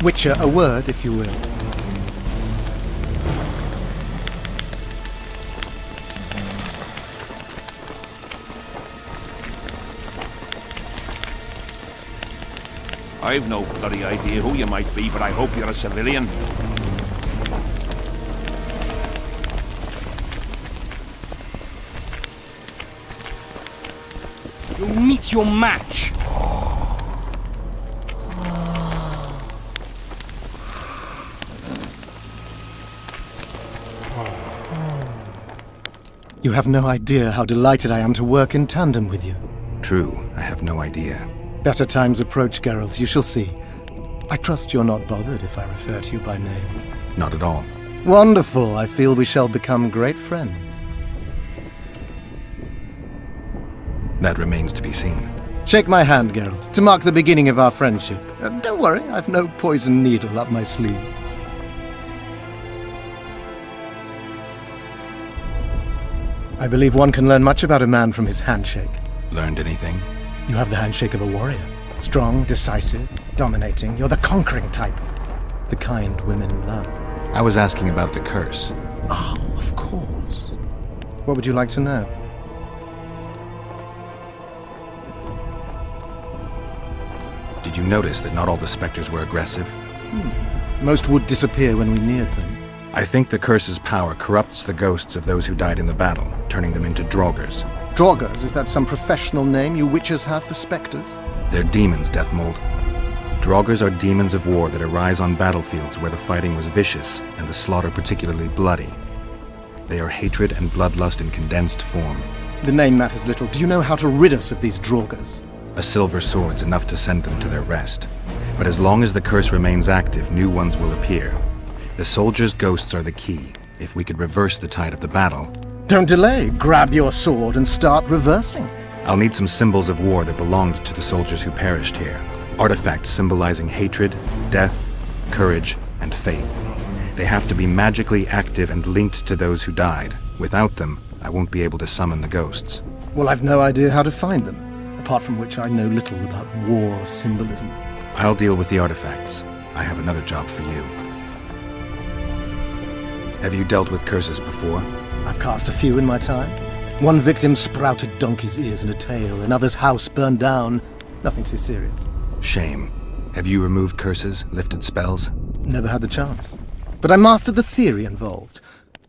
Witcher, a word, if you will. I've no bloody idea who you might be, but I hope you're a civilian. You'll meet your match. You have no idea how delighted I am to work in tandem with you. True, I have no idea. Better times approach, Geralt, you shall see. I trust you're not bothered if I refer to you by name. Not at all. Wonderful, I feel we shall become great friends. That remains to be seen. Shake my hand, Geralt, to mark the beginning of our friendship. Don't worry, I've no poison needle up my sleeve. I believe one can learn much about a man from his handshake. Learned anything? You have the handshake of a warrior. Strong, decisive, dominating. You're the conquering type. The kind women love. I was asking about the curse. Oh, of course. What would you like to know? Did you notice that not all the specters were aggressive? Most would disappear when we neared them. I think the curse's power corrupts the ghosts of those who died in the battle, turning them into draugrs. Draugrs, is that some professional name you witches have for specters? They're demons, Deathmold. Draugrs are demons of war that arise on battlefields where the fighting was vicious and the slaughter particularly bloody. They are hatred and bloodlust in condensed form. The name matters little. Do you know how to rid us of these Draugrs? A silver sword's enough to send them to their rest. But as long as the curse remains active, new ones will appear. The soldiers' ghosts are the key. If we could reverse the tide of the battle... Don't delay. Grab your sword and start reversing. I'll need some symbols of war that belonged to the soldiers who perished here. Artifacts symbolizing hatred, death, courage, and faith. They have to be magically active and linked to those who died. Without them, I won't be able to summon the ghosts. Well, I've no idea how to find them, apart from which I know little about war symbolism. I'll deal with the artifacts. I have another job for you. Have you dealt with curses before? I've cast a few in my time. One victim sprouted donkey's ears and a tail, another's house burned down. Nothing too serious. Shame. Have you removed curses, lifted spells? Never had the chance. But I mastered the theory involved.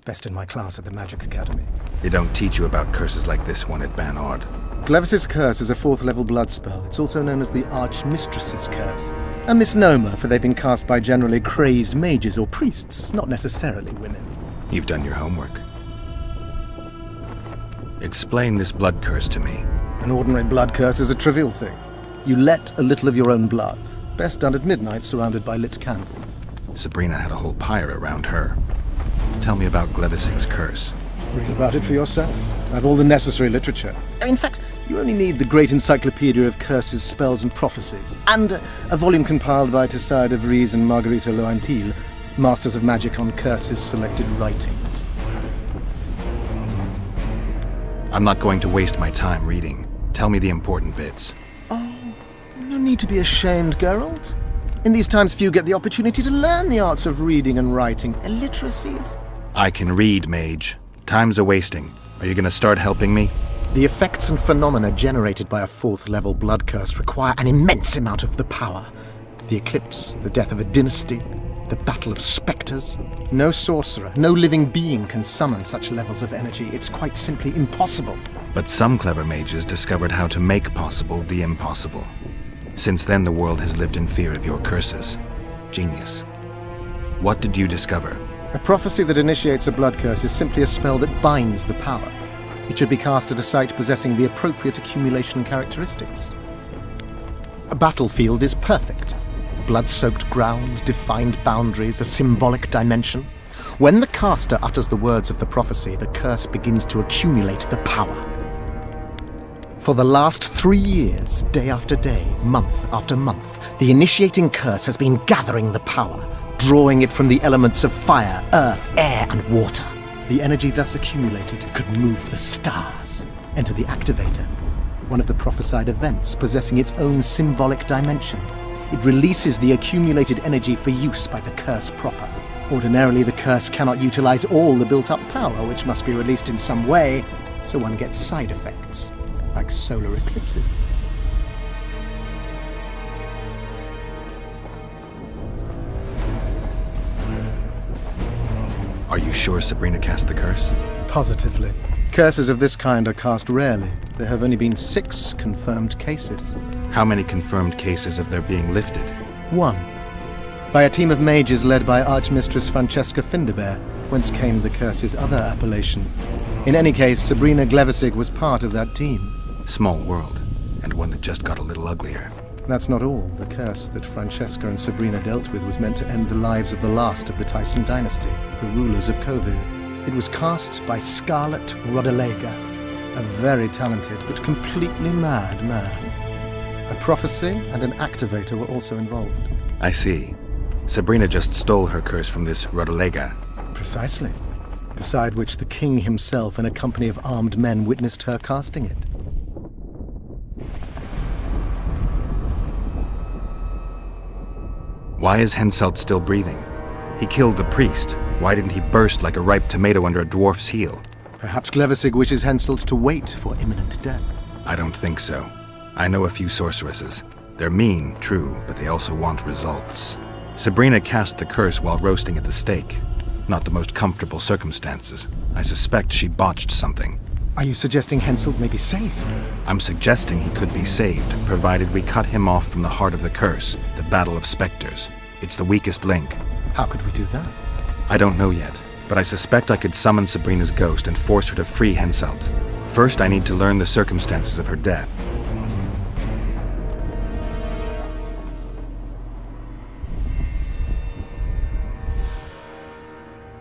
Best in my class at the Magic Academy. They don't teach you about curses like this one at Banord. Glevis's curse is a 4th level blood spell. It's also known as the Archmistress's curse. A misnomer, for they've been cast by generally crazed mages or priests, not necessarily women. You've done your homework. Explain this blood curse to me. An ordinary blood curse is a trivial thing. You let a little of your own blood. Best done at midnight, surrounded by lit candles. Sabrina had a whole pyre around her. Tell me about Glevis's curse. Read about it for yourself. I have all the necessary literature. In fact, you only need the Great Encyclopedia of Curses, Spells and Prophecies, and a volume compiled by Tessard de Vries and Marguerite Loantil, Masters of Magic on Curses Selected Writings. I'm not going to waste my time reading. Tell me the important bits. Oh, no need to be ashamed, Geralt. In these times, few get the opportunity to learn the arts of reading and writing. Illiteracy is... I can read, mage. Time's a-wasting. Are you gonna start helping me? The effects and phenomena generated by a 4th level blood curse require an immense amount of the power. The eclipse, the death of a dynasty, the battle of spectres. No sorcerer, no living being can summon such levels of energy. It's quite simply impossible. But some clever mages discovered how to make possible the impossible. Since then, the world has lived in fear of your curses. Genius. What did you discover? A prophecy that initiates a blood curse is simply a spell that binds the power. It should be cast at a site possessing the appropriate accumulation characteristics. A battlefield is perfect. Blood-soaked ground, defined boundaries, a symbolic dimension. When the caster utters the words of the prophecy, the curse begins to accumulate the power. For the last 3 years, day after day, month after month, the initiating curse has been gathering the power, drawing it from the elements of fire, earth, air, and water. The energy thus accumulated could move the stars. Enter the activator, one of the prophesied events possessing its own symbolic dimension. It releases the accumulated energy for use by the curse proper. Ordinarily, the curse cannot utilize all the built-up power, which must be released in some way, so one gets side effects, like solar eclipses. Are you sure Sabrina cast the curse? Positively. Curses of this kind are cast rarely. There have only been 6 confirmed cases. How many confirmed cases of their being lifted? 1. By a team of mages led by Archmistress Francesca Finderbear, whence came the curse's other appellation. In any case, Sabrina Glevissig was part of that team. Small world, and one that just got a little uglier. That's not all. The curse that Francesca and Sabrina dealt with was meant to end the lives of the last of the Tyson dynasty, the rulers of Kovir. It was cast by Scarlet Rodalega, a very talented but completely mad man. A prophecy and an activator were also involved. I see. Sabrina just stole her curse from this Rodalega. Precisely. Beside which the king himself and a company of armed men witnessed her casting it. Why is Henselt still breathing? He killed the priest. Why didn't he burst like a ripe tomato under a dwarf's heel? Perhaps Glevissig wishes Henselt to wait for imminent death. I don't think so. I know a few sorceresses. They're mean, true, but they also want results. Sabrina cast the curse while roasting at the stake. Not the most comfortable circumstances. I suspect she botched something. Are you suggesting Henselt may be safe? I'm suggesting he could be saved, provided we cut him off from the heart of the curse, the Battle of Spectres. It's the weakest link. How could we do that? I don't know yet, but I suspect I could summon Sabrina's ghost and force her to free Henselt. First, I need to learn the circumstances of her death.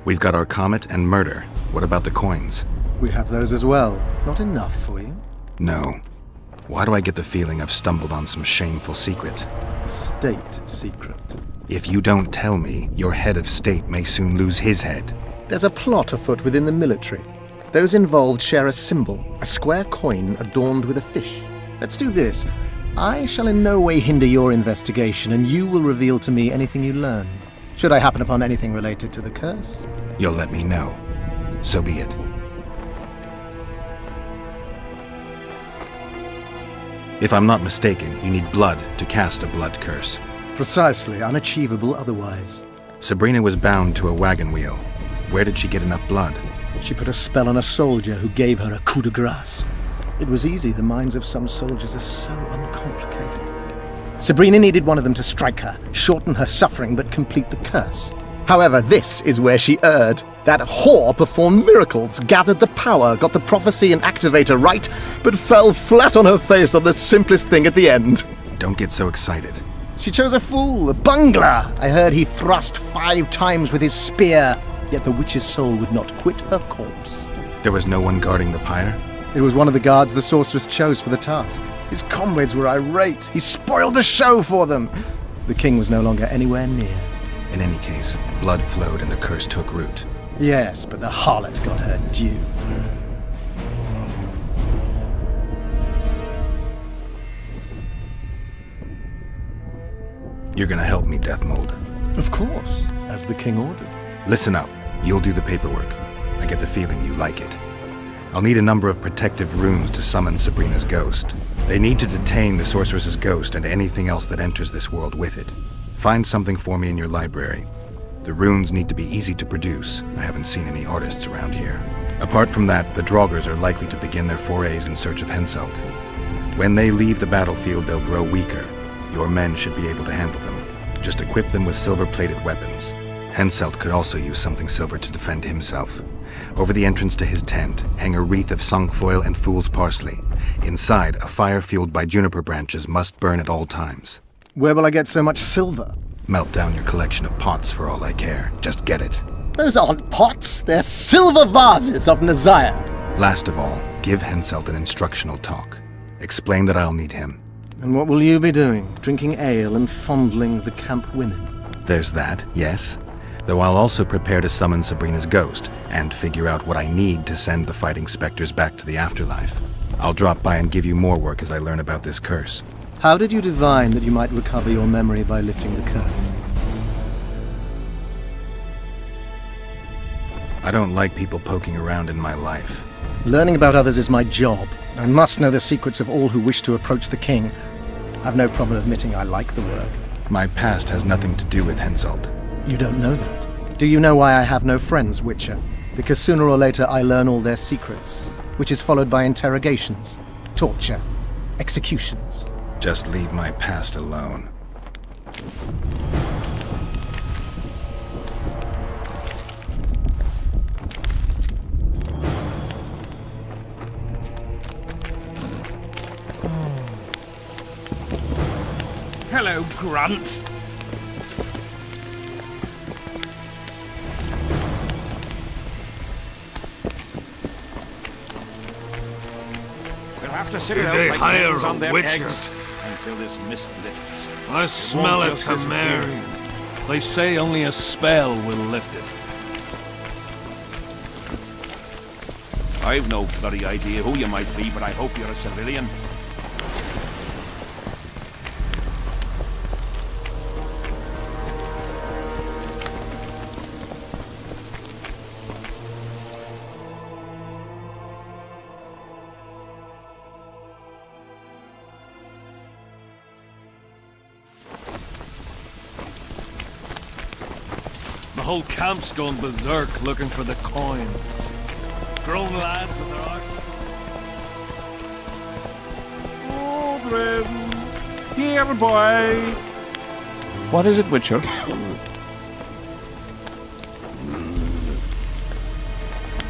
We've got our comet and murder. What about the coins? We have those as well. Not enough for you? No. Why do I get the feeling I've stumbled on some shameful secret? A state secret. If you don't tell me, your head of state may soon lose his head. There's a plot afoot within the military. Those involved share a symbol, a square coin adorned with a fish. Let's do this. I shall in no way hinder your investigation, and you will reveal to me anything you learn. Should I happen upon anything related to the curse? You'll let me know. So be it. If I'm not mistaken, you need blood to cast a blood curse. Precisely, unachievable otherwise. Sabrina was bound to a wagon wheel. Where did she get enough blood? She put a spell on a soldier who gave her a coup de grace. It was easy, the minds of some soldiers are so uncomplicated. Sabrina needed one of them to strike her, shorten her suffering, but complete the curse. However, this is where she erred. That whore performed miracles, gathered the power, got the prophecy and activator right, but fell flat on her face on the simplest thing at the end. Don't get so excited. She chose a fool, a bungler. I heard he thrust 5 times with his spear, yet the witch's soul would not quit her corpse. There was no one guarding the pyre? It was one of the guards the sorceress chose for the task. His comrades were irate. He spoiled the show for them. The king was no longer anywhere near. In any case, blood flowed and the curse took root. Yes, but the harlot got her due. You're gonna help me, Death Mold. Of course, as the king ordered. Listen up. You'll do the paperwork. I get the feeling you like it. I'll need a number of protective runes to summon Sabrina's ghost. They need to detain the sorceress's ghost and anything else that enters this world with it. Find something for me in your library. The runes need to be easy to produce. I haven't seen any artists around here. Apart from that, the Draugrs are likely to begin their forays in search of Henselt. When they leave the battlefield, they'll grow weaker. Your men should be able to handle them. Just equip them with silver-plated weapons. Henselt could also use something silver to defend himself. Over the entrance to his tent, hang a wreath of cinquefoil and fool's parsley. Inside, a fire fueled by juniper branches must burn at all times. Where will I get so much silver? Melt down your collection of pots for all I care. Just get it. Those aren't pots, they're silver vases of Naziah. Last of all, give Henselt an instructional talk. Explain that I'll need him. And what will you be doing? Drinking ale and fondling the camp women? There's that, yes. Though I'll also prepare to summon Sabrina's ghost, and figure out what I need to send the fighting specters back to the afterlife. I'll drop by and give you more work as I learn about this curse. How did you divine that you might recover your memory by lifting the curse? I don't like people poking around in my life. Learning about others is my job. I must know the secrets of all who wish to approach the king. I've no problem admitting I like the work. My past has nothing to do with Henselt. You don't know that. Do you know why I have no friends, Witcher? Because sooner or later I learn all their secrets, which is followed by interrogations, torture, executions. Just leave my past alone. Hello, Grunt. We'll have to sit Did it out they like hire hens on a their witcher? pegs until this mist lifts. I smell it, just disappear. Temerian. They say only a spell will lift it. I've no bloody idea who you might be, but I hope you're a civilian. The whole camp's gone berserk looking for the coin. Grown lads with their arms. Aldrin! Here, boy! What is it, Witcher?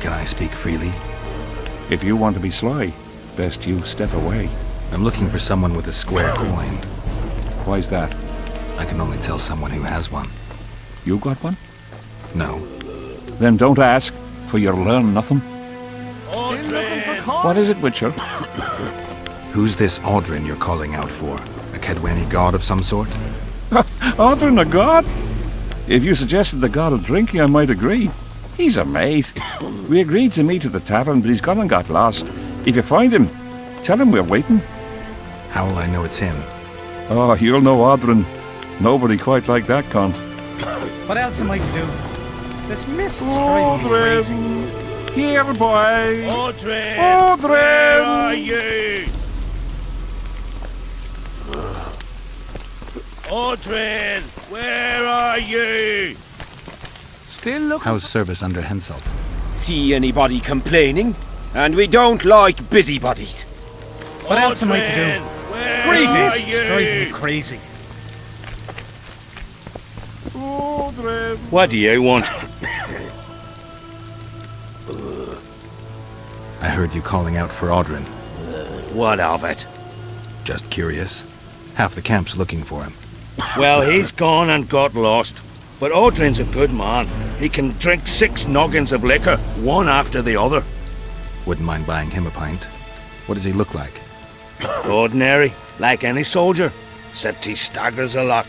Can I speak freely? If you want to be sly, best you step away. I'm looking for someone with a square coin. Why's that? I can only tell someone who has one. You got one? No. Then don't ask, for you'll learn nothing. What is it, Witcher? Who's this Aldrin you're calling out for? A Kedweni god of some sort? Aldrin, a god? If you suggested the god of drinking, I might agree. He's a mate. We agreed to meet at the tavern, but he's gone and got lost. If you find him, tell him we're waiting. How will I know it's him? Oh, you'll know Aldrin. Nobody quite like that cunt. What else am I to do? This mist driving me crazy. Here, boy! Aldrin! Aldrin! Where are you? Aldrin! Where are you? Still looking. How's service under Henselt? See anybody complaining? And we don't like busybodies. What else am I to do? Aldrin, Where are Mist driving me you? crazy. Aldrin! What do you want? I heard you calling out for Aldrin. What of it? Just curious. Half the camp's looking for him. Well, he's gone and got lost. But Aldrin's a good man. He can drink 6 noggins of liquor, one after the other. Wouldn't mind buying him a pint. What does he look like? Ordinary, like any soldier, except he staggers a lot.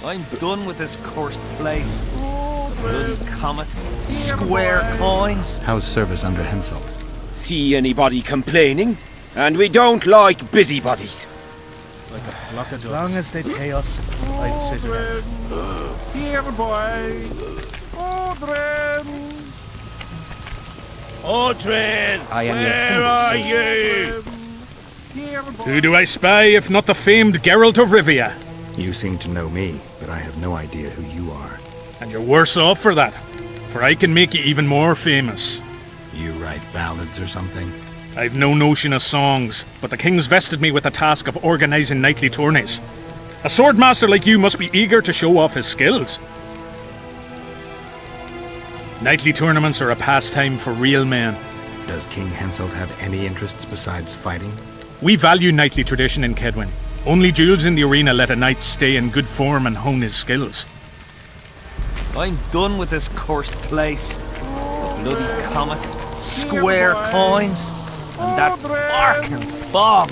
I'm done with this cursed place. Bloody comet. Square coins. How's service under Henselt? See anybody complaining? And we don't like busybodies. Like a flock of As long as they pay us, I'd sit around. Here, boy! Aldrin! Aldrin! I am Where are you? Here, boy! Who do I spy if not the famed Geralt of Rivia? You seem to know me, but I have no idea who you are. And you're worse off for that, for I can make you even more famous. You write ballads or something? I've no notion of songs, but the king's vested me with the task of organising knightly tourneys. A swordmaster like you must be eager to show off his skills. Knightly tournaments are a pastime for real men. Does King Henselt have any interests besides fighting? We value knightly tradition in Kedwen. Only duels in the arena let a knight stay in good form and hone his skills. I'm done with this cursed place. The bloody comet. Square coins. And that barking fog.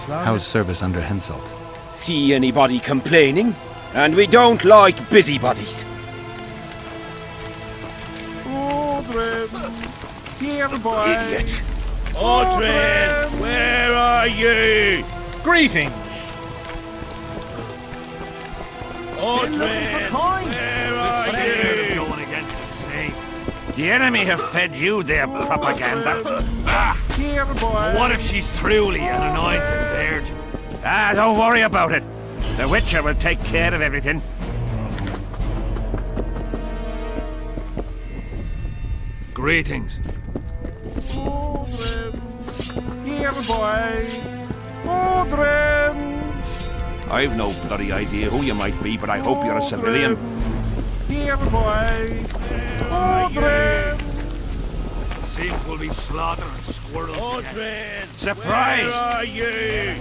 How's service under Henselt? See anybody complaining? And we don't like busybodies. Here, boy! Idiot. Aldrin! Where are you? Greetings. Looking for coins. Going against the saint. The enemy have fed you their propaganda. Here, boy. What if she's truly an anointed virgin? Don't worry about it. The Witcher will take care of everything. Greetings. Here, boy. Odrin. I've no bloody idea who you might be, but I hope you're a civilian. Here, boy. Odrin. Sink will be slaughtering squirrels again. Surprise! Where are you?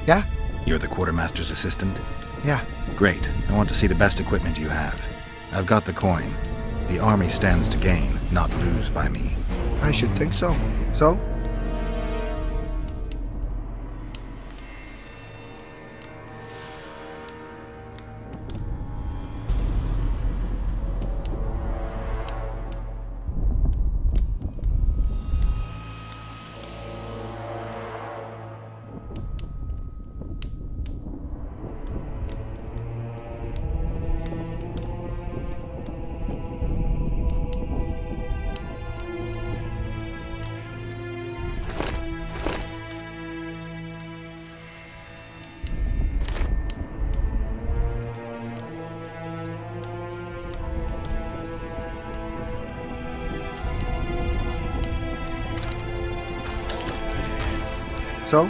Yeah? You're the quartermaster's assistant? Yeah. Great. I want to see the best equipment you have. I've got the coin. The army stands to gain, not lose by me. I should think so. So? So?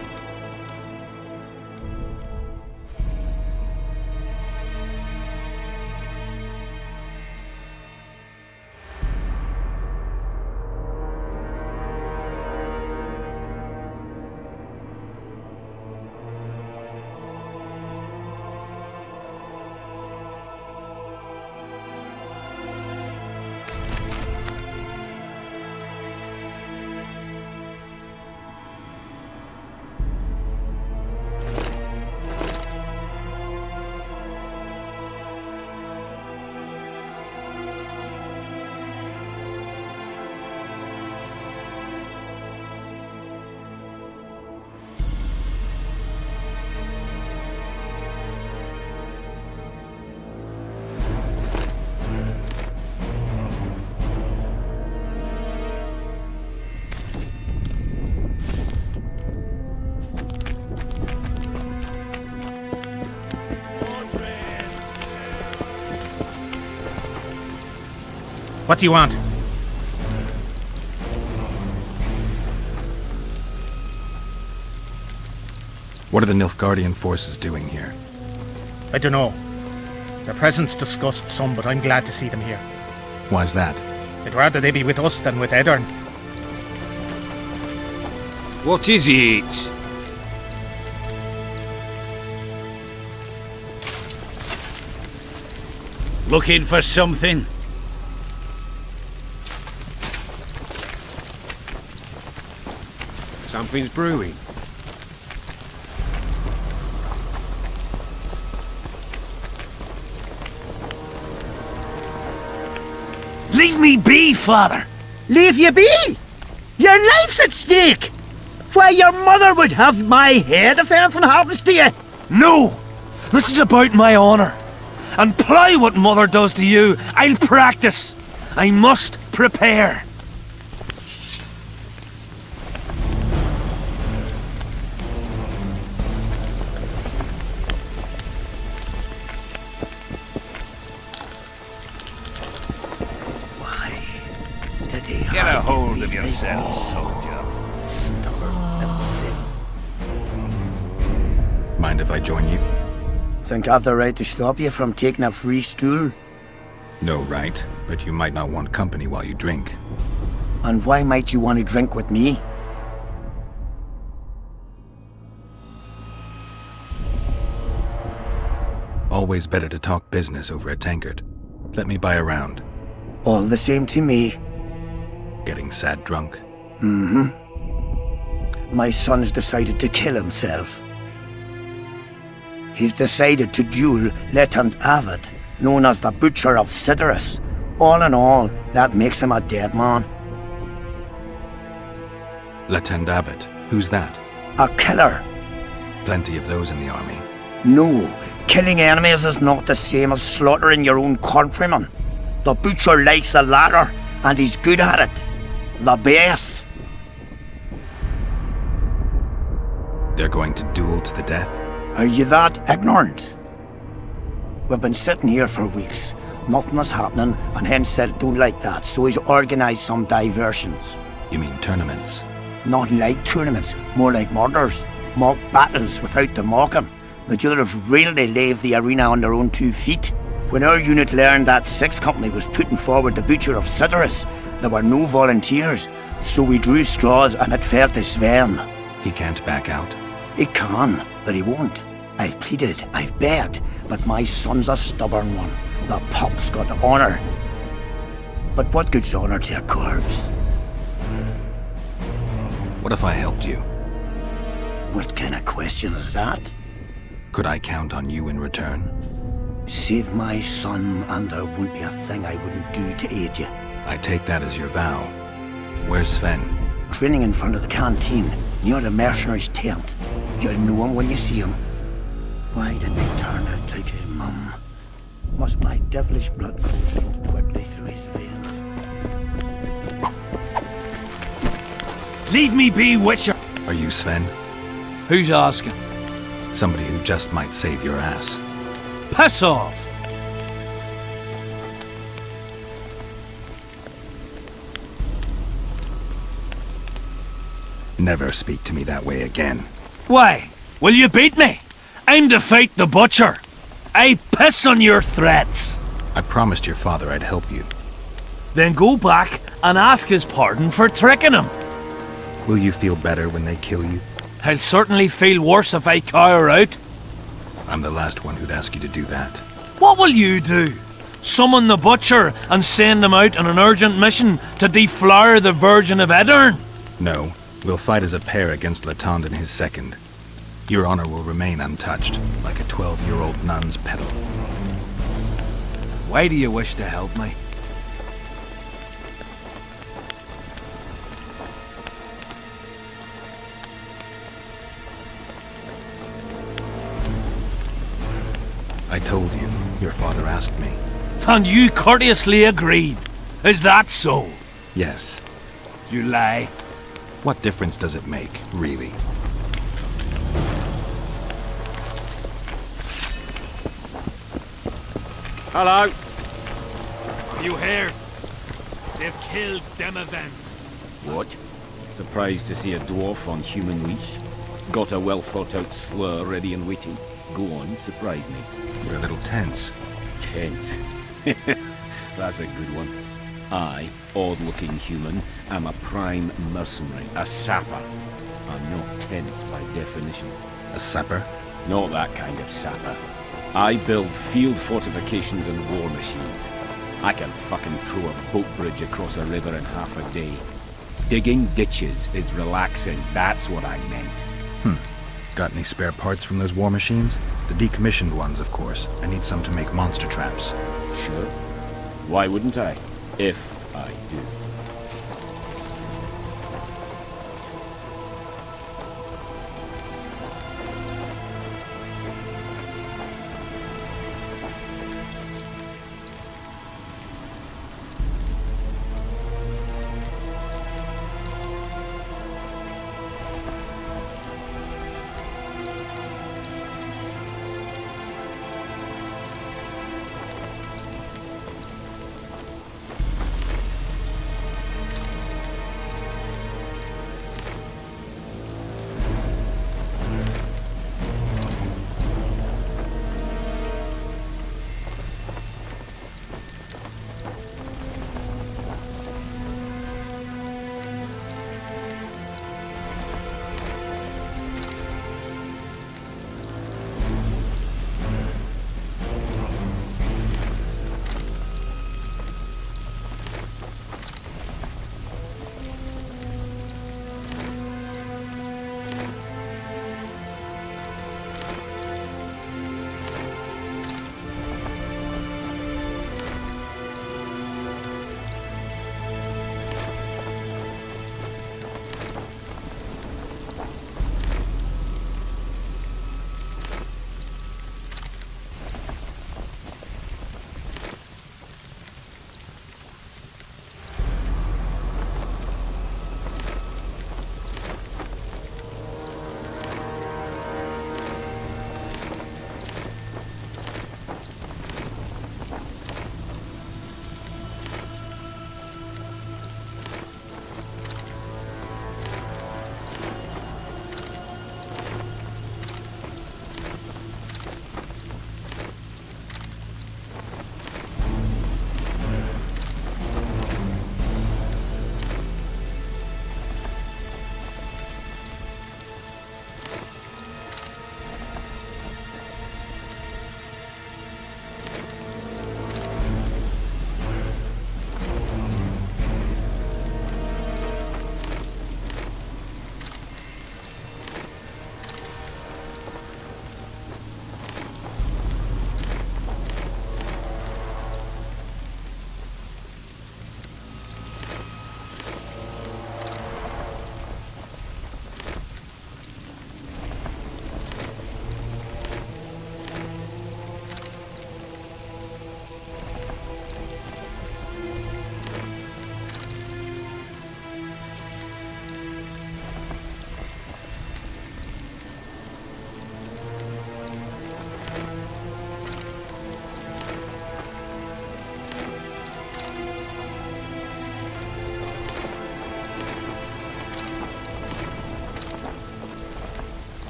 What do you want? What are the Nilfgaardian forces doing here? I don't know. Their presence disgusts some, but I'm glad to see them here. Why's that? I'd rather they be with us than with Edirn. What is it? Looking for something? Something's brewing. Leave me be, father! Leave you be? Your life's at stake! Why, your mother would have my head if anything happens to you! No! This is about my honor. And ply what mother does to you, I'll practice. I must prepare. hold of yourself, soldier. Stubborn imbecile. Mind if I join you? Think I've the right to stop you from taking a free stool? No right, but you might not want company while you drink. And why might you want to drink with me? Always better to talk business over a tankard. Let me buy a round. All the same to me. Getting sad drunk? My son's decided to kill himself. He's decided to duel Lieutenant Avid, known as the Butcher of Cidaris. All in all, that makes him a dead man. Lieutenant Avid. Who's that? A killer. Plenty of those in the army. No, killing enemies is not the same as slaughtering your own countrymen. The Butcher likes the latter, and he's good at it. The best. They're going to duel to the death? Are you that ignorant? We've been sitting here for weeks. Nothing is happening, and hence said don't like that, so he's organised some diversions. You mean tournaments? Not like tournaments, more like murders. Mock battles without the mocking. The jailers really leave the arena on their own 2 feet. When our unit learned that 6th Company was putting forward the Butcher of Cidaris, there were no volunteers, so we drew straws and it fell to Sven. He can't back out. He can, but he won't. I've pleaded, I've begged, but my son's a stubborn one. The pup's got honour. But what good's honour to a corpse? What if I helped you? What kind of question is that? Could I count on you in return? Save my son, and there won't be a thing I wouldn't do to aid you. I take that as your vow. Where's Sven? Training in front of the canteen, near the mercenaries' tent. You'll know him when you see him. Why didn't he turn out like his mum? Must my devilish blood go so quickly through his veins? Leave me be, Witcher! Are you Sven? Who's asking? Somebody who just might save your ass. Piss off! Never speak to me that way again. Why? Will you beat me? I'm to fight the Butcher. I piss on your threats. I promised your father I'd help you. Then go back and ask his pardon for tricking him. Will you feel better when they kill you? I'll certainly feel worse if I cower out. I'm the last one who'd ask you to do that. What will you do? Summon the Butcher and send him out on an urgent mission to deflower the Virgin of Edern? No, we'll fight as a pair against Latond and his second. Your honor will remain untouched, like a 12-year-old nun's pedal. Why do you wish to help me? I told you, your father asked me. And you courteously agreed. Is that so? Yes. You lie. What difference does it make, really? Hello. You heard? They've killed Demavan. What? Surprised to see a dwarf on human leash? Got a well-thought-out slur ready and waiting. Go on, surprise me. You're a little tense. Tense. That's a good one. I, odd-looking human, am a prime mercenary, a sapper. I'm not tense by definition. A sapper? Not that kind of sapper. I build field fortifications and war machines. I can fucking throw a boat bridge across a river in half a day. Digging ditches is relaxing, that's what I meant. Got any spare parts from those war machines? The decommissioned ones, of course. I need some to make monster traps. Sure. Why wouldn't I? If I do.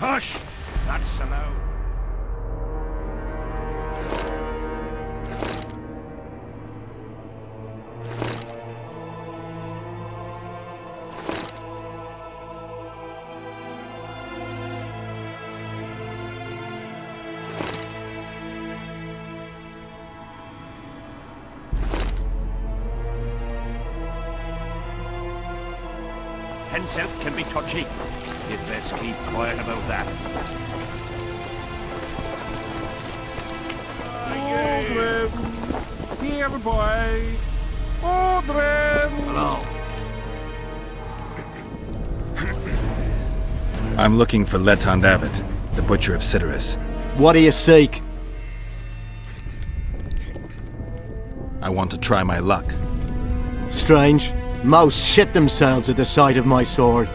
Hush! That's allowed. Henselt can be touchy. You'd best keep quiet about that. Aldrin! Here, boy! Aldrin! Hello. I'm looking for Leton David, the Butcher of Cidaris. What do you seek? I want to try my luck. Strange. Most shit themselves at the sight of my sword.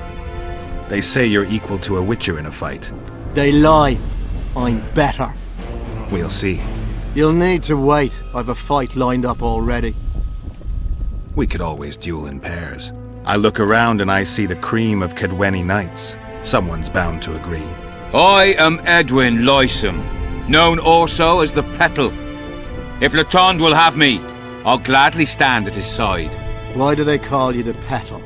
They say you're equal to a Witcher in a fight. They lie. I'm better. We'll see. You'll need to wait. I've a fight lined up already. We could always duel in pairs. I look around and I see the cream of Kedweni knights. Someone's bound to agree. I am Edwin Lysam, known also as the Petal. If Letond will have me, I'll gladly stand at his side. Why do they call you the Petal?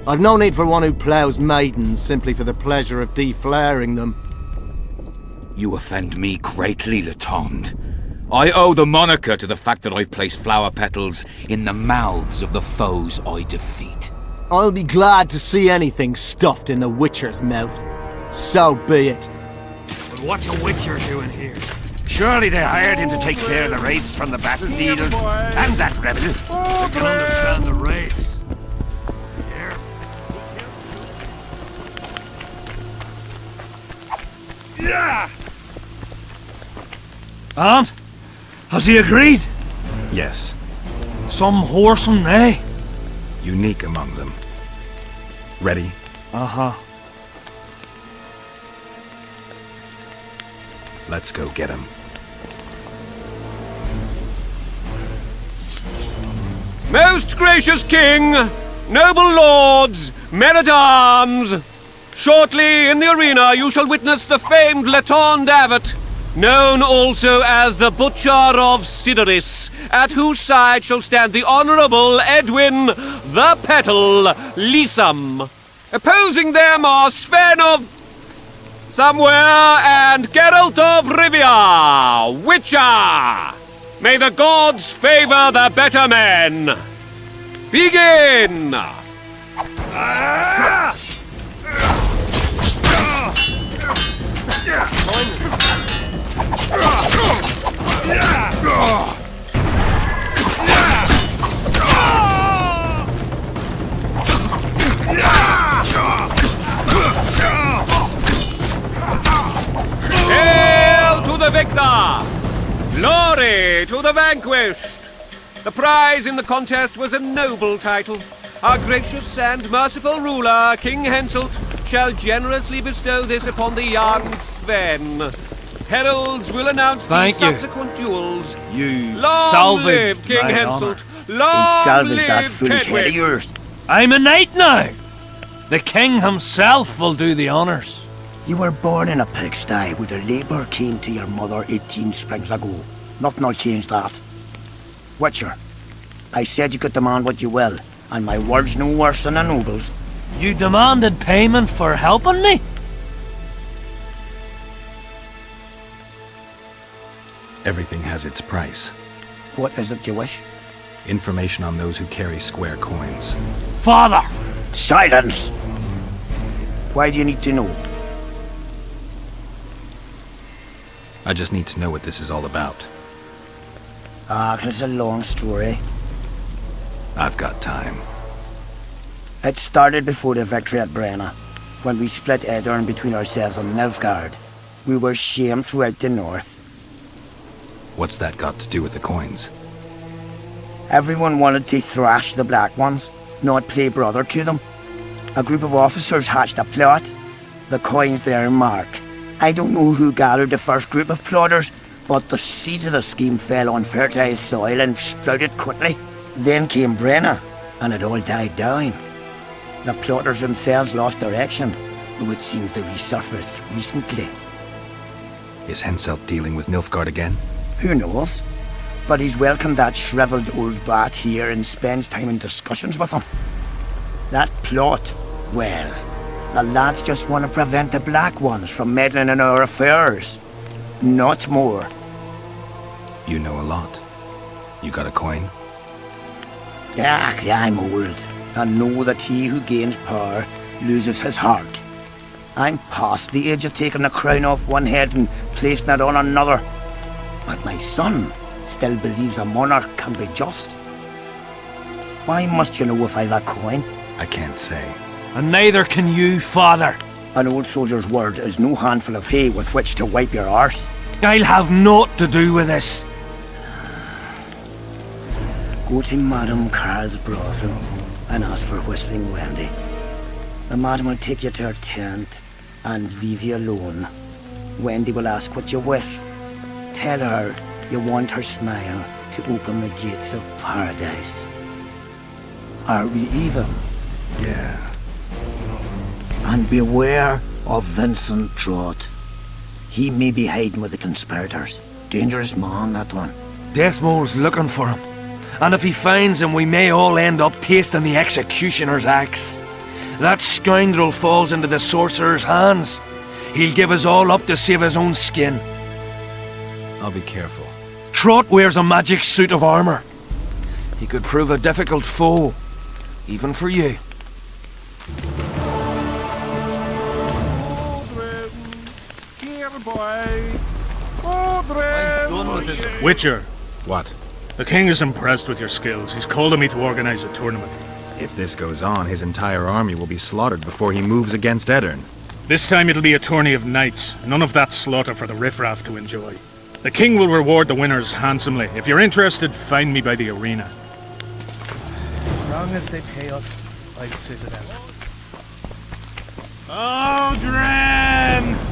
I've no need for one who ploughs maidens simply for the pleasure of deflaring them. You offend me greatly, Letond. I owe the moniker to the fact that I place flower petals in the mouths of the foes I defeat. I'll be glad to see anything stuffed in the Witcher's mouth. So be it. But what's a Witcher doing here? Surely they hired him to take care of the wraiths from the battlefield. And that revenue. I can understand the wraiths. Here. Yeah! And? Has he agreed? Yes, Some whoresome, eh? unique among them. Ready? Uh-huh. Let's go get him. Most gracious King, noble lords, men-at-arms, shortly in the arena you shall witness the famed Letond Avat, known also as the Butcher of Cidaris, at whose side shall stand the Honourable Edwin the Petal Lysam. Opposing them are Sven of Somewhere and Geralt of Rivia, Witcher. May the gods favor the better men. Begin! Hail to the victor! Glory to the vanquished! The prize in the contest was a noble title. Our gracious and merciful ruler, King Henselt, shall generously bestow this upon the young Sven. Heralds will announce the subsequent duels. You Long salvaged live King my Henselt! honour. Long salvaged live that foolish head of Kedwin! yours. I'm a knight now. The king himself will do the honours. You were born in a pigsty where the labour came to your mother 18 springs ago. Nothing'll change that. Witcher, I said you could demand what you will, and my word's no worse than a noble's. You demanded payment for helping me? Everything has its price. What is it you wish? Information on those who carry square coins. Father! Silence! Why do you need to know? I just need to know what this is all about. It's a long story. I've got time. It started before the victory at Brenna, when we split Edirn between ourselves and Nilfgaard. We were shamed throughout the north. What's that got to do with the coins? Everyone wanted to thrash the Black Ones, not play brother to them. A group of officers hatched a plot. The coins their mark. I don't know who gathered the first group of plotters, but the seed of the scheme fell on fertile soil and sprouted quickly. Then came Brenna, and it all died down. The plotters themselves lost direction, though it seems they resurfaced recently. Is Henselt dealing with Nilfgaard again? Who knows? But he's welcomed that shriveled old bat here and spends time in discussions with him. That plot, well, the lads just want to prevent the Black Ones from meddling in our affairs. Not more. You know a lot. You got a coin? I'm old, and know that he who gains power loses his heart. I'm past the age of taking the crown off one head and placing it on another. But my son still believes a monarch can be just. Why must you know if I've a coin? I can't say. And neither can you, father. An old soldier's word is no handful of hay with which to wipe your arse. I'll have naught to do with this. Go to Madame Carl's brothel and ask for Whistling Wendy. The madam will take you to her tent and leave you alone. Wendy will ask what you wish. Tell her you want her smile to open the gates of paradise. Are we even? Yeah. And beware of Vincent Trott. He may be hiding with the conspirators. Dangerous man, that one. Deathmole's looking for him. And if he finds him, we may all end up tasting the executioner's axe. That scoundrel falls into the sorcerer's hands. He'll give us all up to save his own skin. I'll be careful. Trott wears a magic suit of armor. He could prove a difficult foe, even for you. Witcher, What? the king is impressed with your skills. He's called on me to organize a tournament. If this goes on, his entire army will be slaughtered before he moves against Edirn. This time it'll be a tourney of knights. None of that slaughter for the riffraff to enjoy. The king will reward the winners handsomely. If you're interested, find me by the arena. As long as they pay us, I'd sit it out. Aldrin!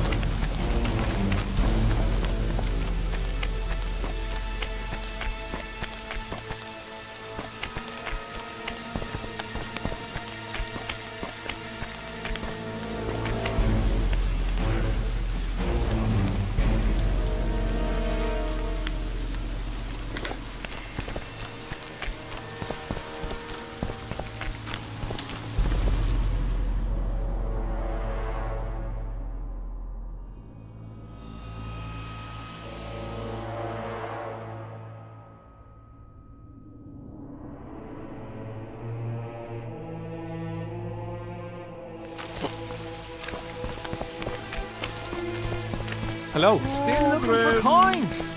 Hello. Still looking for coins.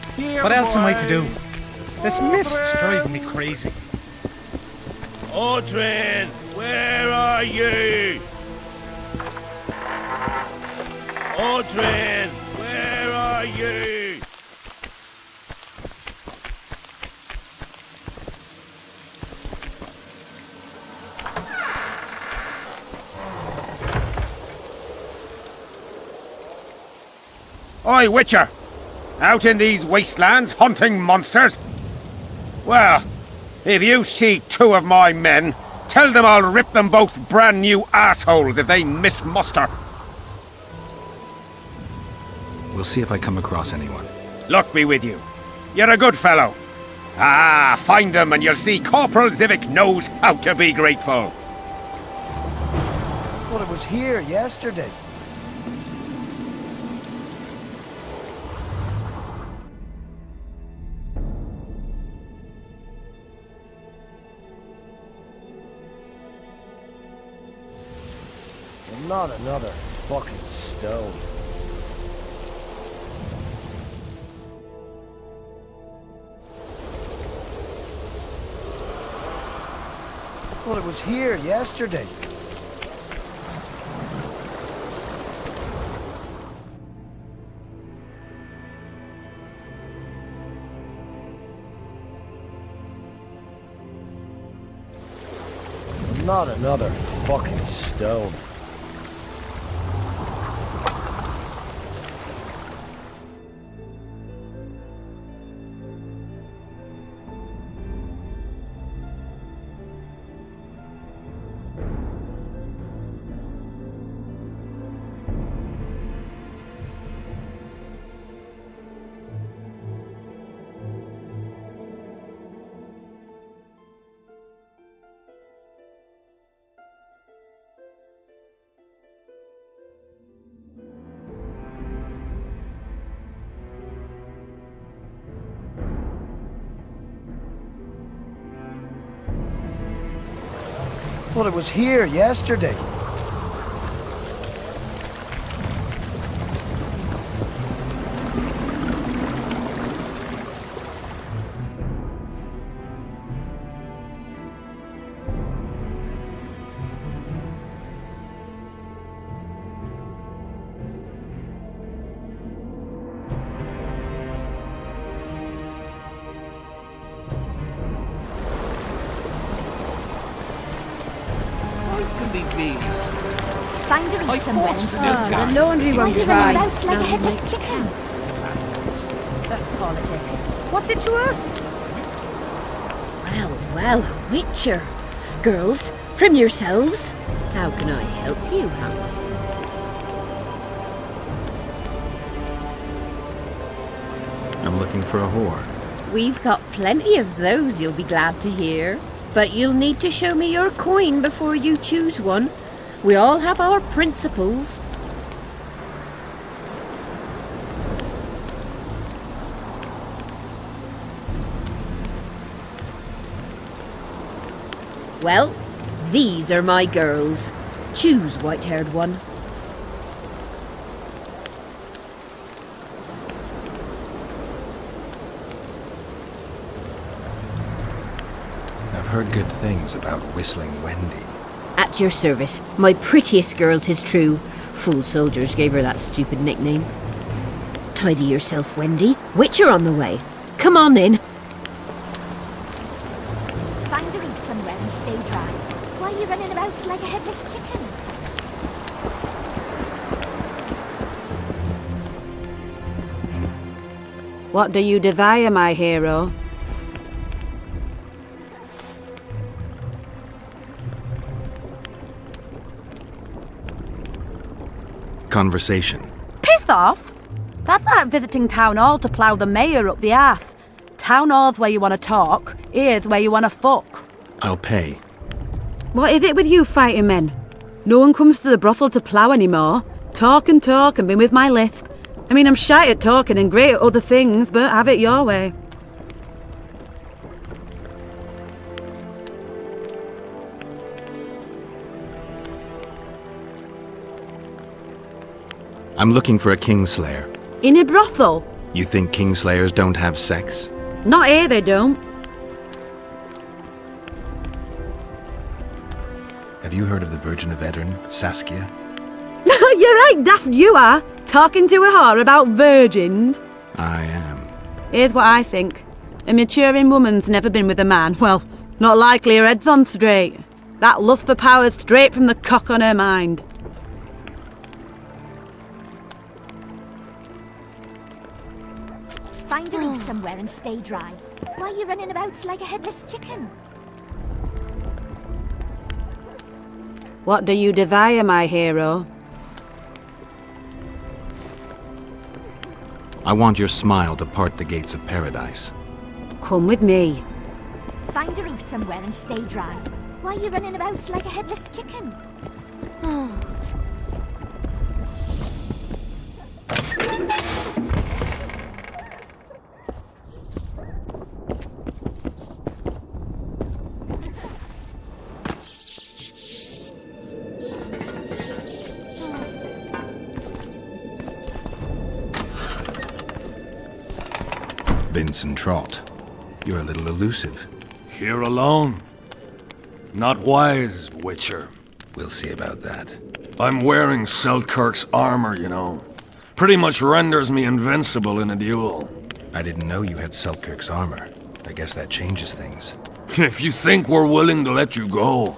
What else am I to do? This mist's driving me crazy. Aldrin, where are you? Aldrin, where are you? Oi, Witcher! Out in these wastelands hunting monsters? Well, if you see two of my men, tell them I'll rip them both brand new assholes if they miss muster. We'll see if I come across anyone. Luck be with you. You're a good fellow. Ah, find them and you'll see Corporal Zivik knows how to be grateful. Well, it was here yesterday. Not another fucking stone. Well, it was here yesterday. Not another fucking stone. thought it was here yesterday. Find a reef somewhere and stay dry. The laundry won't Why are you dry. running about like a headless chicken? That's politics. What's it to us? Well, well, a witcher. Girls, prim yourselves. How can I help you, Hans? I'm looking for a whore. We've got plenty of those, you'll be glad to hear. But you'll need to show me your coin before you choose one. We all have our principles. Well, these are my girls. Choose, white-haired one. I've heard good things about Whistling Wendy. At your service. My prettiest girl, 'tis true. Fool soldiers gave her that stupid nickname. Tidy yourself, Wendy. Witcher on the way. Come on in. Find a reef somewhere and stay dry. Why are you running about like a headless chicken? What do you desire, my hero? Conversation. Piss off! That's like visiting Town Hall to plough the mayor up the arse. Town Hall's where you want to talk, here's where you want to fuck. I'll pay. What is it with you fighting men? No one comes to the brothel to plough anymore. Talk and be with my lisp. I mean, I'm shy at talking and great at other things, but have it your way. I'm looking for a Kingslayer. In a brothel? You think Kingslayers don't have sex? Not here, they don't. Have you heard of the Virgin of Edirne, Saskia? You're right, daft you are. Talking to a whore about virgins. I am. Here's what I think. A maturing woman's never been with a man. Well, not likely her head's on straight. That lust for power's straight from the cock on her mind. Find a reef somewhere and stay dry. Why are you running about like a headless chicken? What do you desire, my hero? I want your smile to part the gates of paradise. Come with me. Find a reef somewhere and stay dry. Why are you running about like a headless chicken? Oh. Vincent Trott, you're a little elusive. Here alone. Not wise, Witcher. We'll see about that. I'm wearing Selkirk's armor, you know. Pretty much renders me invincible in a duel. I didn't know you had Selkirk's armor. I guess that changes things. If you think we're willing to let you go,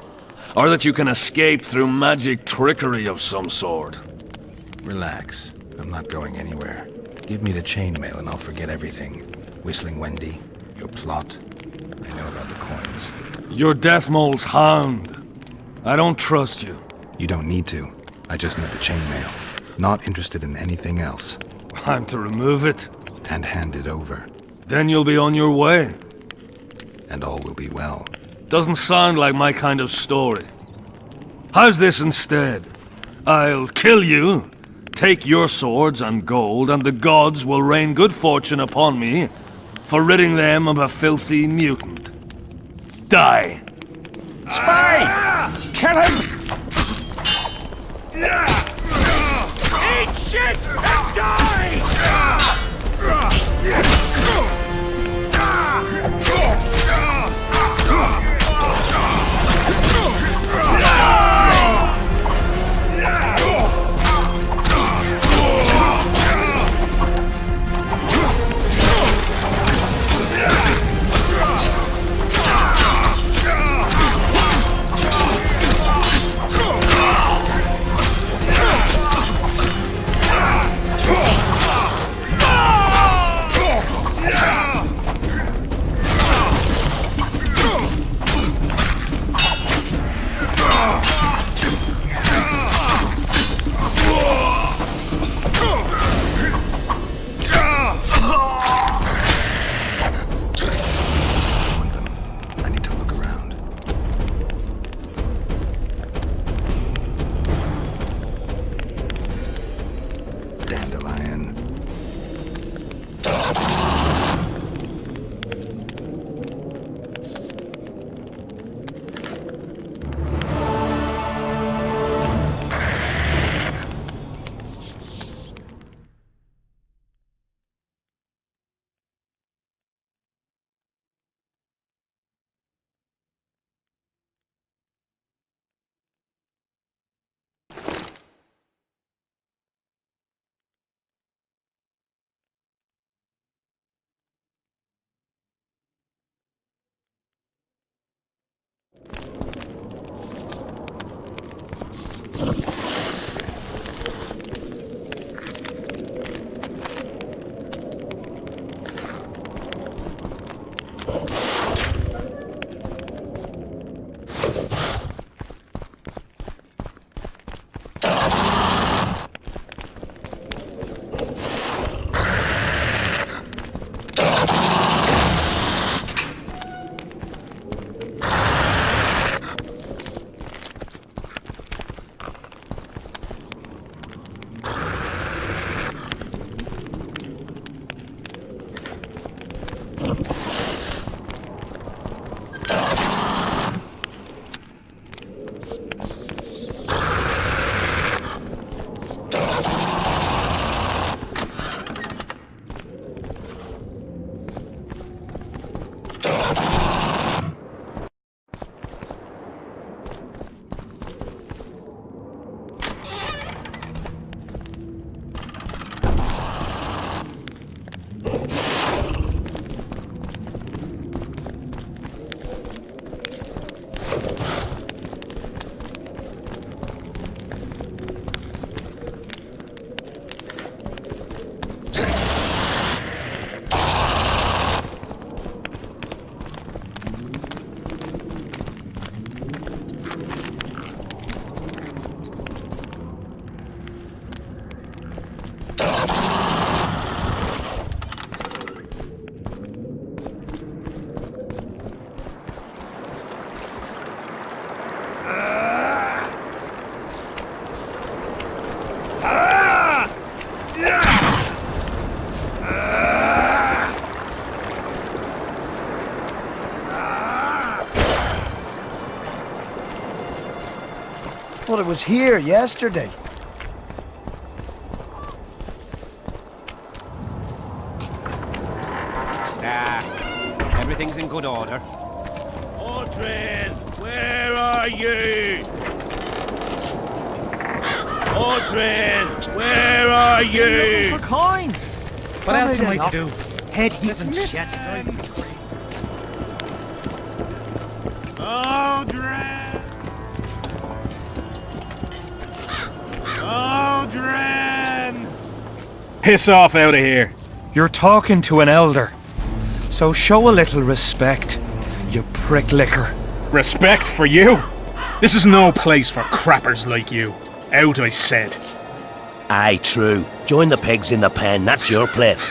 or that you can escape through magic trickery of some sort. Relax. I'm not going anywhere. Give me the chainmail and I'll forget everything. Whistling Wendy, your plot. I know about the coins. You're Deathmole's hound. I don't trust you. You don't need to. I just need the chainmail. Not interested in anything else. I'm to remove it. And hand it over. Then you'll be on your way. And all will be well. Doesn't sound like my kind of story. How's this instead? I'll kill you, take your swords and gold, and the gods will rain good fortune upon me for ridding them of a filthy mutant. Die! Spy! Kill him! Eat shit and die! Well, it was here yesterday. Everything's in good order. Audrey, where are you? Audrey, where are you? Looking for coins. What else am I to do? Head heaving shit. Audrey! Audrey! Piss off out of here. You're talking to an elder. So show a little respect, you pricklicker. Respect for you? This is no place for crappers like you. Out, I said. Aye, true. Join the pigs in the pen, that's your place.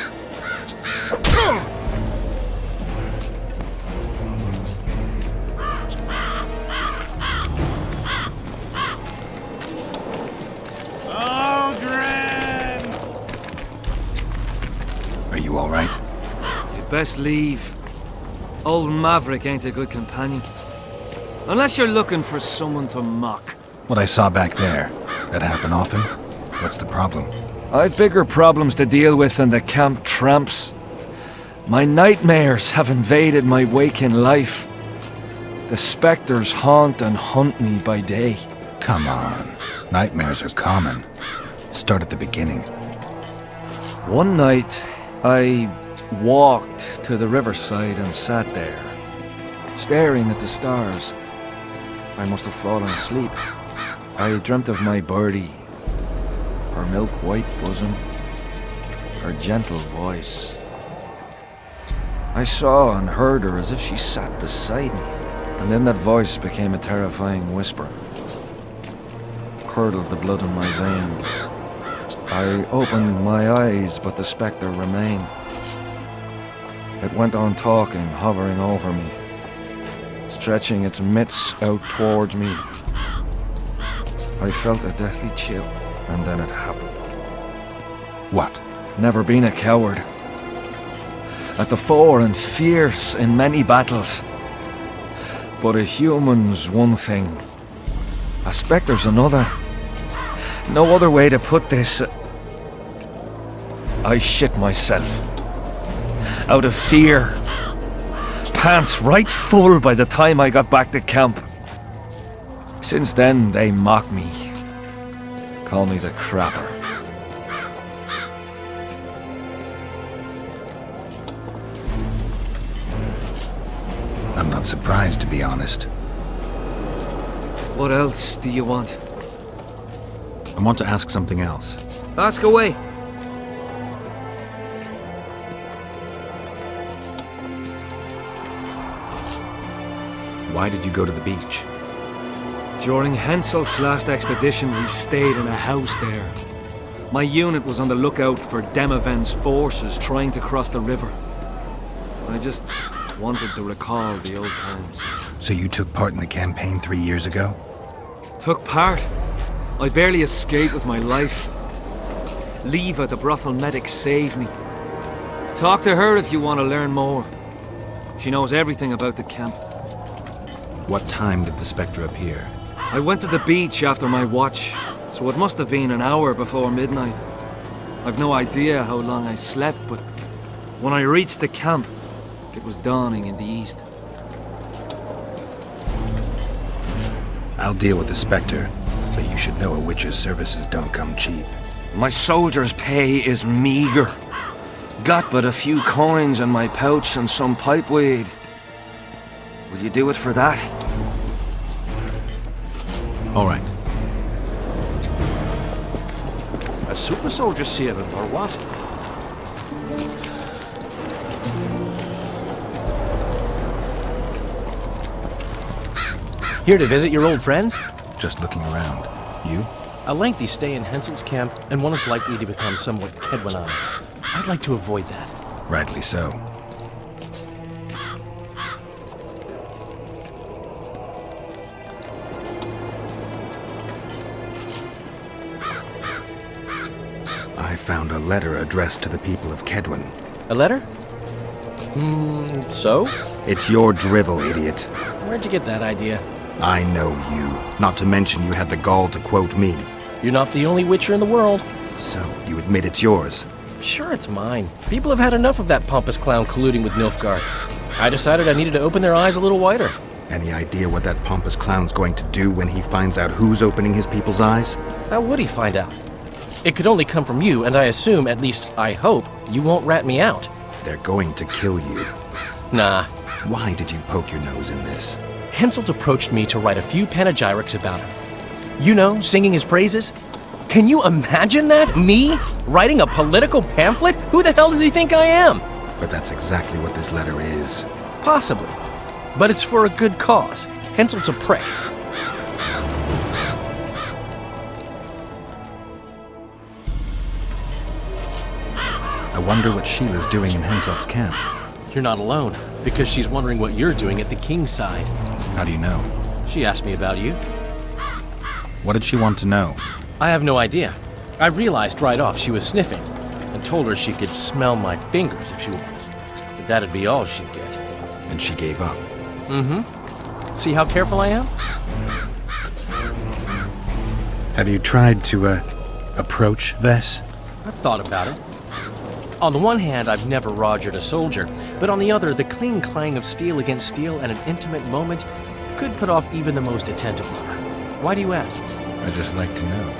Are you all right? You'd best leave. Old Maverick ain't a good companion. Unless you're looking for someone to mock. What I saw back there, that happen often? What's the problem? I've bigger problems to deal with than the camp tramps. My nightmares have invaded my waking life. The spectres haunt and hunt me by day. Come on. Nightmares are common. Start at the beginning. One night, I walked to the riverside and sat there, staring at the stars. I must have fallen asleep. I dreamt of my birdie, her milk-white bosom, her gentle voice. I saw and heard her as if she sat beside me, and then that voice became a terrifying whisper. Curdled the blood in my veins. I opened my eyes, but the spectre remained. It went on talking, hovering over me, stretching its mitts out towards me. I felt a deathly chill, and then it happened. What? Never been a coward. At the fore and fierce in many battles. But a human's one thing. A spectre's another. No other way to put this. I shit myself. Out of fear. Pants right full by the time I got back to camp. Since then, they mock me. Call me the crapper. I'm not surprised, to be honest. What else do you want? I want to ask something else. Ask away. Why did you go to the beach? During Henselt's last expedition, we stayed in a house there. My unit was on the lookout for Demaven's forces trying to cross the river. I just wanted to recall the old times. So you took part in the campaign 3 years ago? Took part? I barely escaped with my life. Leva, the brothel medic, saved me. Talk to her if you want to learn more. She knows everything about the camp. What time did the Spectre appear? I went to the beach after my watch, so it must have been an hour before midnight. I've no idea how long I slept, but when I reached the camp, it was dawning in the east. I'll deal with the Spectre, but you should know a witch's services don't come cheap. My soldier's pay is meager. Got but a few coins in my pouch and some pipeweed. Would you do it for that? All right. A super soldier saving, or what? Here to visit your old friends? Just looking around. You? A lengthy stay in Henselt's camp, and one is likely to become somewhat Kedwanized. I'd like to avoid that. Rightly so. I found a letter addressed to the people of Kedwan. A letter? So? It's your drivel, idiot. Where'd you get that idea? I know you. Not to mention you had the gall to quote me. You're not the only witcher in the world. So, you admit it's yours? Sure, it's mine. People have had enough of that pompous clown colluding with Nilfgaard. I decided I needed to open their eyes a little wider. Any idea what that pompous clown's going to do when he finds out who's opening his people's eyes? How would he find out? It could only come from you, and I assume, at least I hope, you won't rat me out. They're going to kill you. Nah. Why did you poke your nose in this? Henselt approached me to write a few panegyrics about him. You know, singing his praises. Can you imagine that? Me? Writing a political pamphlet? Who the hell does he think I am? But that's exactly what this letter is. Possibly. But it's for a good cause. Henselt's a prick. I wonder what Sheila's doing in Henselt's camp. You're not alone, because she's wondering what you're doing at the king's side. How do you know? She asked me about you. What did she want to know? I have no idea. I realized right off she was sniffing, and told her she could smell my fingers if she wanted. But that'd be all she'd get. And she gave up? Mm-hmm. See how careful I am? Have you tried to, approach Vess? I've thought about it. On the one hand, I've never rogered a soldier, but on the other, the clean clang of steel against steel at an intimate moment could put off even the most attentive lover. Why do you ask? I'd just like to know.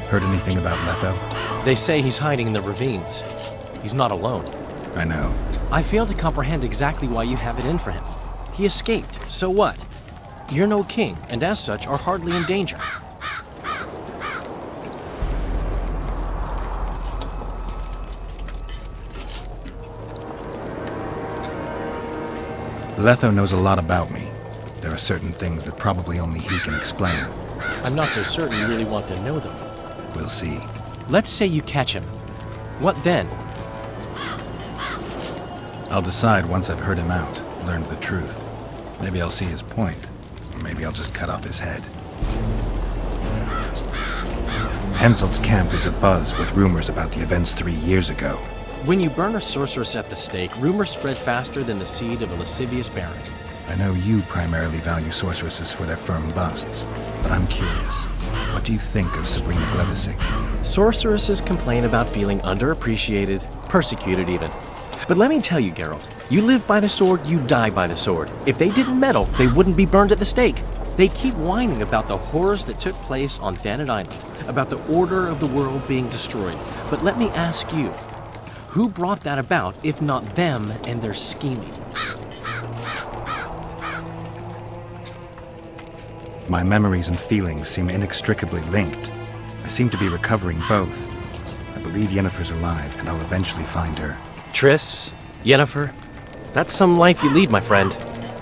Heard anything about Letho? They say he's hiding in the ravines. He's not alone. I know. I fail to comprehend exactly why you have it in for him. He escaped, so what? You're no king, and as such are hardly in danger. Letho knows a lot about me. There are certain things that probably only he can explain. I'm not so certain you really want to know them. We'll see. Let's say you catch him. What then? I'll decide once I've heard him out, learned the truth. Maybe I'll see his point, or maybe I'll just cut off his head. Henselt's camp is abuzz with rumors about the events 3 years ago. When you burn a sorceress at the stake, rumors spread faster than the seed of a lascivious baron. I know you primarily value sorceresses for their firm busts, but I'm curious. What do you think of Sabrina Glevisic? Sorceresses complain about feeling underappreciated, persecuted even. But let me tell you, Geralt, you live by the sword, you die by the sword. If they didn't meddle, they wouldn't be burned at the stake. They keep whining about the horrors that took place on Thanet Island, about the order of the world being destroyed. But let me ask you, who brought that about if not them and their scheming? My memories and feelings seem inextricably linked. I seem to be recovering both. I believe Yennefer's alive, and I'll eventually find her. Triss, Yennefer, that's some life you lead, my friend.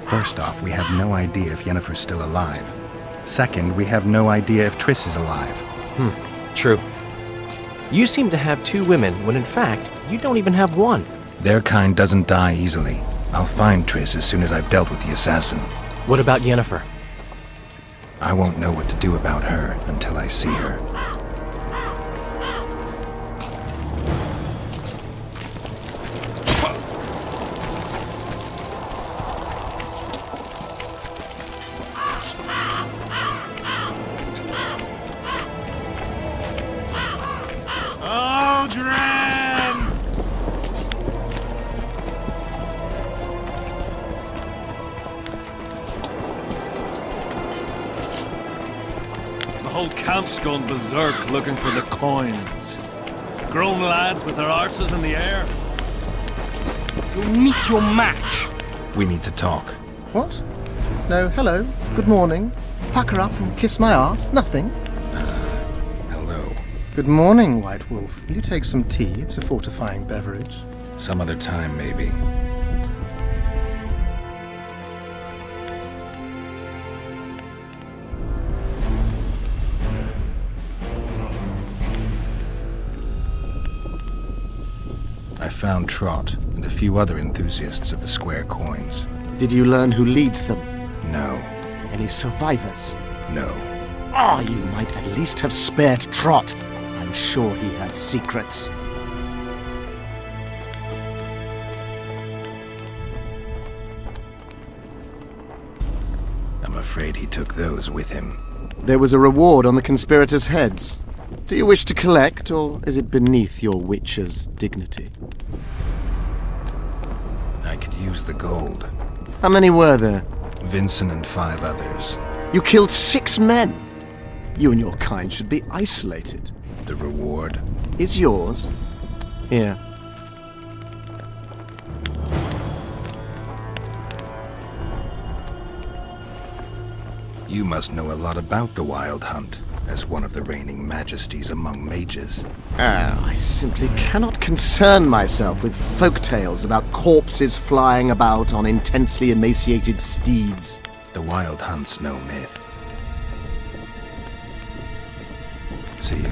First off, we have no idea if Yennefer's still alive. Second, we have no idea if Triss is alive. True. You seem to have 2 women, when in fact, you don't even have one. Their kind doesn't die easily. I'll find Triss as soon as I've dealt with the assassin. What about Yennefer? I won't know what to do about her until I see her. The whole camp's gone berserk looking for the coins. Grown lads with their arses in the air. You'll meet your match. We need to talk. What? No, hello, good morning. Pucker up and kiss my arse? Nothing? Hello. Good morning, White Wolf. Will you take some tea? It's a fortifying beverage. Some other time, maybe. I found Trot and a few other enthusiasts of the square coins. Did you learn who leads them? No. Any survivors? No. Ah, you might at least have spared Trot. I'm sure he had secrets. I'm afraid he took those with him. There was a reward on the conspirators' heads. Do you wish to collect, or is it beneath your witcher's dignity? I could use the gold. How many were there? Vincent and 5 others. You killed 6 men! You and your kind should be isolated. The reward is yours. Here. You must know a lot about the Wild Hunt, as one of the reigning majesties among mages. I simply cannot concern myself with folk tales about corpses flying about on intensely emaciated steeds. The Wild Hunt's no myth. See you.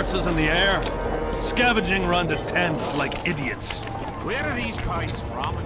horses in the air, scavenging round the tents like idiots. Where are these kinds from?